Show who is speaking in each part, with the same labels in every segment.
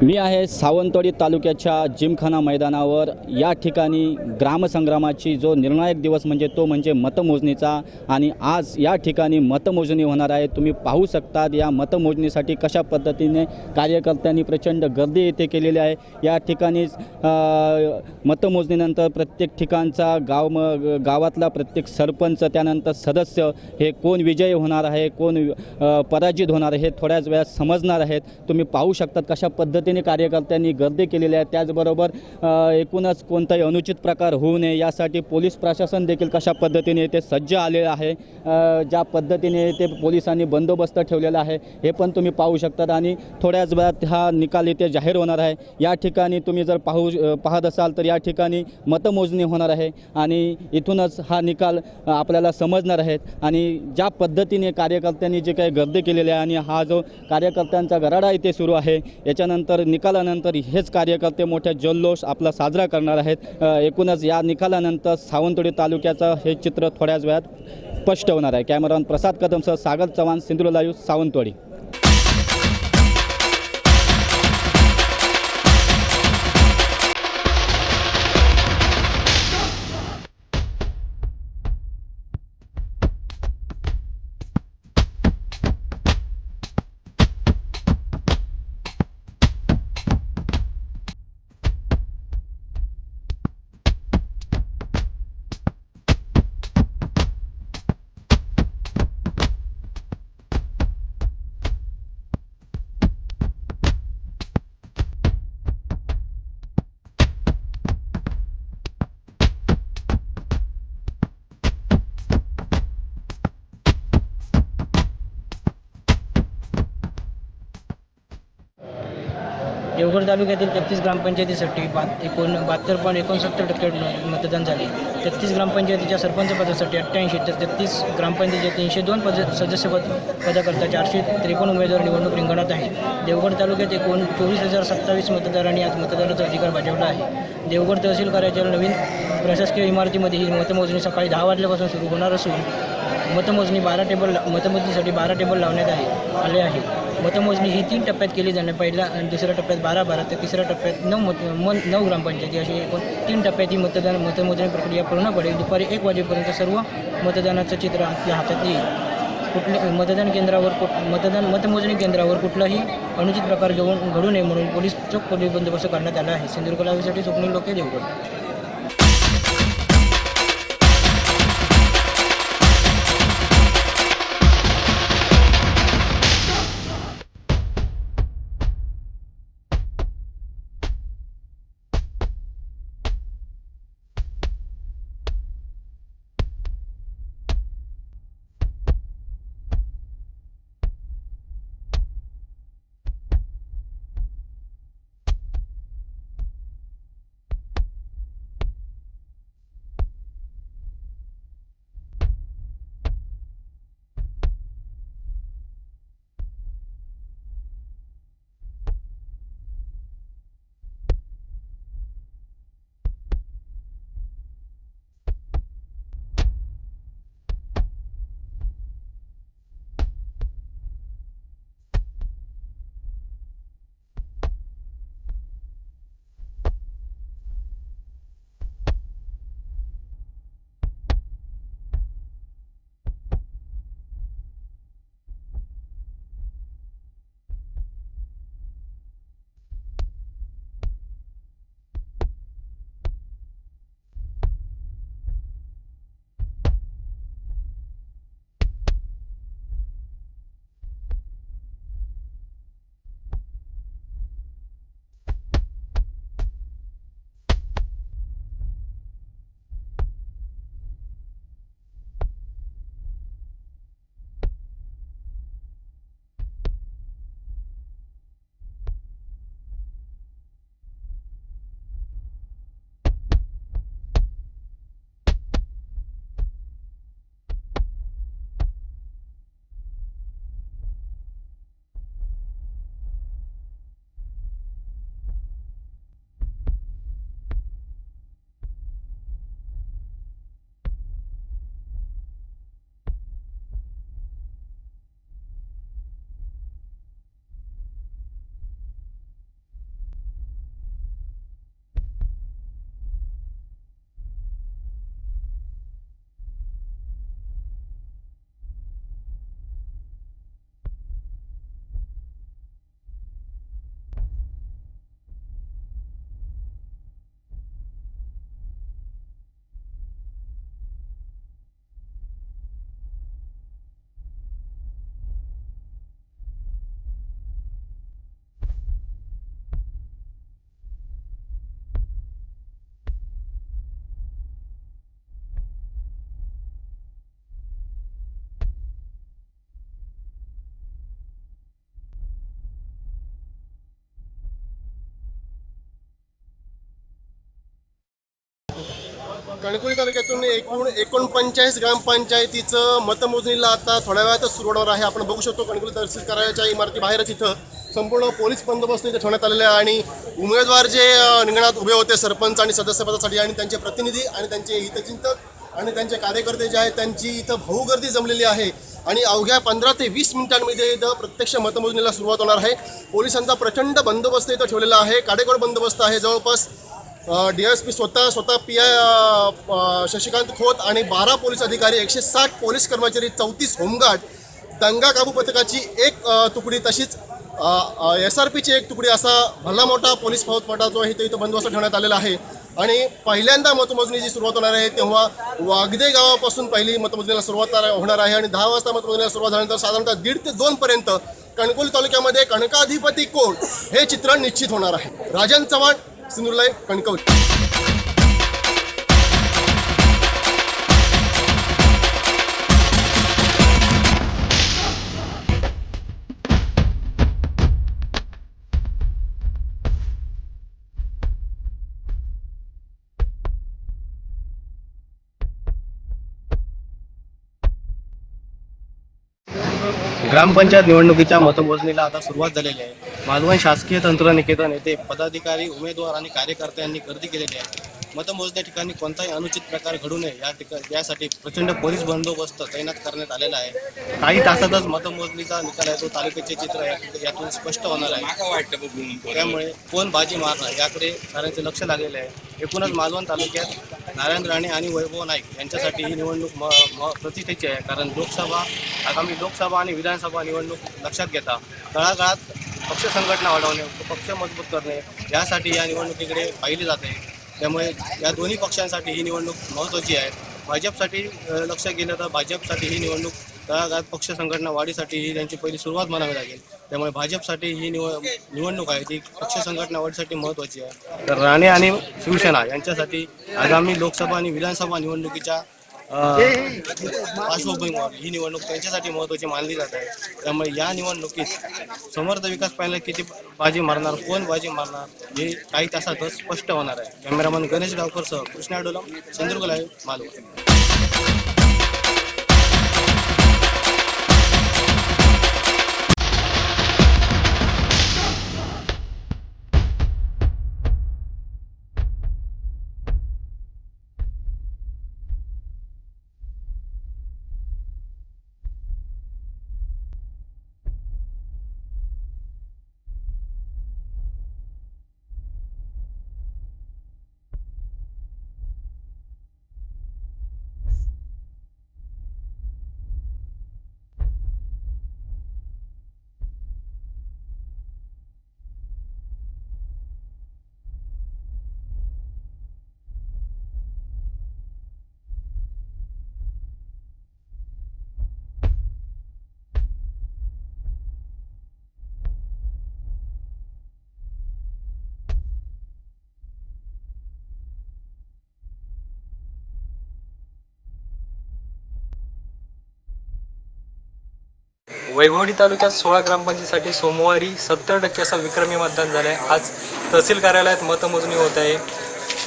Speaker 1: मी आहे सावंतवाडी तालुक्याच्या जिमखाना मैदानावर। या ठिकाणी ग्रामसंग्रामाची जो निर्णायक दिवस म्हणजे मतमोजणीचा आणि आज या ठिकाणी मतमोजणी होणार आहे। तुम्ही पाहू शकतात या मतमोजणीसाठी कशा पद्धतीने कार्यकर्त्यांनी प्रचंड गर्दी येथे केलेली आहे। या ठिकाणी मतमोजणीनंतर प्रत्येक ठिकाणचा गावातला प्रत्येक सरपंच त्यानंतर सदस्य हे कोण विजयी होणार आहे कोण पराजित होणार आहे हे थोड्याच वेळात समजणार आहेत। तुम्ही पाहू शकतात कशा पद्धतीने कार्यकर्त्यांनी गर्दी केलेली आहे। त्याचबरोबर एकूणच कोणताही अनुचित प्रकार होऊ नये यासाठी पोलीस प्रशासन देखील कशा पद्धतीने ते सज्ज आलेले आहे। ज्या पद्धतीने ते पोलिसांनी बंदोबस्त ठेवलेला आहे हे पण तुम्ही पाहू शकतात आणि थोड्याच वेळात हा निकाल इथे जाहीर होणार आहे। या ठिकाणी तुम्ही जर पाहत असाल तर या ठिकाणी मतमोजणी होणार आहे आणि इथूनच हा निकाल आपल्याला समजणार आहे। आणि ज्या पद्धतीने कार्यकर्त्यांनी जे काही गर्दी केलेली आहे आणि हा जो कार्यकर्त्यांचा गराडा इथे सुरू आहे याच्यानंतर निकालानंतर हेच कार्यकर्ते मोठ्या जल्लोष आपला साजरा करणार आहेत। एकूणच या निकालानंतर सावंतवाडी तालुक्याचं हे चित्र थोड्याच वेळात स्पष्ट होणार आहे। कॅमेरामन प्रसाद कदमसह सागर चव्हाण, सिंधुदुर्ग लाईव्ह, सावंतवाडी।
Speaker 2: देवगड तालुक्यातील 33 ग्रामपंचायतीसाठी 72.69% मतदान झाले। 33 ग्रामपंचायतीच्या सरपंच पदासाठी 88 तर 33 ग्रामपंचायतीचे 302 सदस्यपद पदाकरता 453 उमेदवार निवडणूक रिंगणात आहेत। देवगड तालुक्यात एकूण 24,027 मतदारांनी आज मतदानाचा अधिकार बजावला आहे। देवगड तहसील कार्यालयाच्या नवीन प्रशासकीय इमारतीमध्ये ही मतमोजणी सकाळी 10 वाजल्यापासून सुरू होणार असून मतमोजणीसाठी 12 टेबल लावण्यात आले आहे। मतमोजणी ही 3 टप्प्यात केली जाणार। पहिल्या आणि दुसऱ्या टप्प्यात 12 तर तिसऱ्या टप्प्यात 9 ग्रामपंचायती अशी एकूण 3 टप्प्यात ही मतमोजणी प्रक्रिया पूर्ण पडेल। दुपारी 1 वाजेपर्यंत सर्व मतदानाचं चित्र आपल्या हातात येईल। मतमोजणी केंद्रावर कुठलाही अनुचित प्रकार घडू नये म्हणून चोख पोलीस बंदोबस्त करण्यात आला आहे। सिंधुदुर्ग लाईव्हसाठी स्वप्नील लोके, देवगड।
Speaker 3: कणकवली तालुक्यातून एकूण 49 ग्रामपंचायतीचं मतमोजणीला आता थोड्या वेळातच सुरू होणार आहे. आपण बघू शकतो कणकवली तहसील कार्यालयाच्या इमारतीबाहेरच इथं संपूर्ण पोलीस बंदोबस्त इथे ठेवण्यात आलेला आहे आणि उमेदवार जे रिंगणात उभे होते सरपंच आणि सदस्यपदासाठी आणि त्यांचे प्रतिनिधी आणि त्यांचे हितचिंतक आणि त्यांचे कार्यकर्ते जे आहेत त्यांची इथं भाऊगर्दी जमलेली आहे आणि अवघ्या 15 ते 20 मिनिटांमध्ये इथं प्रत्यक्ष मतमोजणीला सुरुवात होणार आहे. पोलिसांचा प्रचंड बंदोबस्त इथं ठेवलेला आहे, काटेकोर बंदोबस्त आहे. जवळपास DSP स्वतः PI शशिकांत खोत आणि 12 पोलीस अधिकारी, 160 पोलीस कर्मचारी, 34 होमगार्ड, दंगा काबू पथकाची एक तुकडी, तशीच SRPची एक तुकडी, असा भला मोठा पोलीस फौजफाटा जो आहे इथं बंदोबस्त ठेवण्यात आलेला आहे. आणि पहिल्यांदा मतमोजणीची सुरुवात होणार आहे तेव्हा वागदे गावापासून पहिली मतमोजणीला सुरुवात होणार आहे आणि 10 वाजता मतमोजणीला सुरुवात झाल्यानंतर साधारणतः 1:30 ते 2 पर्यंत कणकवली तालुक्यामध्ये कणकाधिपती कोण हे चित्र निश्चित होणार आहे. राजन चव्हाण, सिंधुदुर्ग लाईव्ह, कणकवली.
Speaker 4: ग्रामपंचायत निवडणुकीच्या मतमोजणीला आता सुरुवात झालेली आहे. मालवण शासकीय तंत्रनिकेतन येथे पदाधिकारी, उमेदवार आणि कार्यकर्त्यांनी गर्दी केलेली आहे. मतमोजणी ठिकाणी कोणताही अनुचित प्रकार घडू नये यासाठी प्रचंड पोलीस बंदोबस्त तैनात करण्यात आलेला आहे. काही तासातच मतमोजणीचा निकाल आहे तो तालुक्याचे चित्र यातून स्पष्ट होणार आहे. त्यामुळे कोण बाजी मारणार याकडे साऱ्यांचे लक्ष लागलेले आहे. एकूणच मालवण तालुक्यात नारायण राणे आणि वैभव नाईक यांच्यासाठी ही निवडणूक प्रतिष्ठेची आहे. कारण आगामी लोकसभा आणि विधानसभा निवडणूक लक्षात घेता तळागाळात पक्ष संघटना वाढवणे, पक्ष मजबूत करणे यासाठी या निवडणुकीकडे पाहिली जाते. त्यामुळे या दोन्ही पक्षांसाठी ही निवडणूक महत्त्वाची आहे. भाजपसाठी लक्ष गेलं तर भाजपसाठी ही निवडणूक तळागाळात पक्ष संघटना वाढीसाठी ही त्यांची पहिली सुरुवात म्हणावी लागेल. त्यामुळे भाजपसाठी ही निवडणूक आहे ती पक्ष संघटना वाढीसाठी महत्त्वाची आहे. तर राणे आणि शिवसेना यांच्यासाठी आगामी लोकसभा आणि विधानसभा निवडणुकीच्या पार्श्वभूमीवर ही निवडणूक त्यांच्यासाठी महत्त्वाची मानली जात आहे. त्यामुळे या निवडणुकीत समर्थ विकास पॅनल किती बाजी मारणार, कोण बाजी मारणार हे काही तासातच स्पष्ट होणार आहे. कॅमेरामन गणेश गावकरसह कृष्णा डोलम, सिंधुदुर्ग लाईव्ह, मालवण.
Speaker 5: वैभवडी तालुक्यात 16 ग्रामपंचायतीसाठी सोमवारी 70% असा विक्रमी मतदान झालं आहे. आज तहसील कार्यालयात मतमोजणी होत आहे.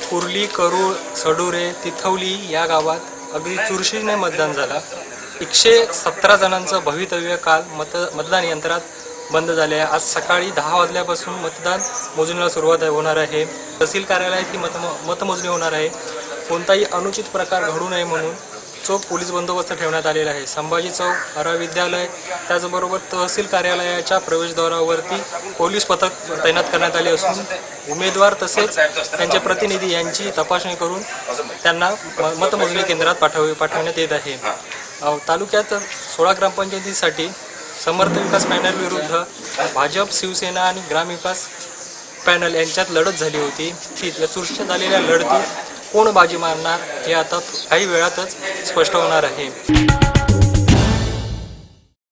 Speaker 5: कुर्ली, करूळ, सडुरे, तिथवली या गावात अगदी चुरशीने मतदान झालं. 117 जणांचं भवितव्य काल मतदान यंत्रात बंद झाले आहे. आज सकाळी 10 वाजल्यापासून मतदान मोजणीला सुरुवात होणार आहे. तहसील कार्यालयात ही मतमोजणी होणार आहे. कोणताही अनुचित प्रकार घडू नये म्हणून चोख पोलीस बंदोबस्त ठेवण्यात आलेला आहे. संभाजी चौक, हरा विद्यालय, त्याचबरोबर तहसील कार्यालयाच्या प्रवेशद्वारावरती पोलीस पथक तैनात करण्यात आले असून उमेदवार तसेच त्यांचे प्रतिनिधी यांची तपासणी करून त्यांना मतमोजणी केंद्रात पाठवण्यात येत आहे. तालुक्यात 16 ग्रामपंचायतीसाठी समर्थ विकास पॅनल विरुद्ध भाजप, शिवसेना आणि ग्रामविकास पॅनल यांच्यात लढत झाली होती. या चुरशीत झालेल्या लढतीत कोण बाजी मारणार हे आता काही वेळातच स्पष्ट होणार आहे.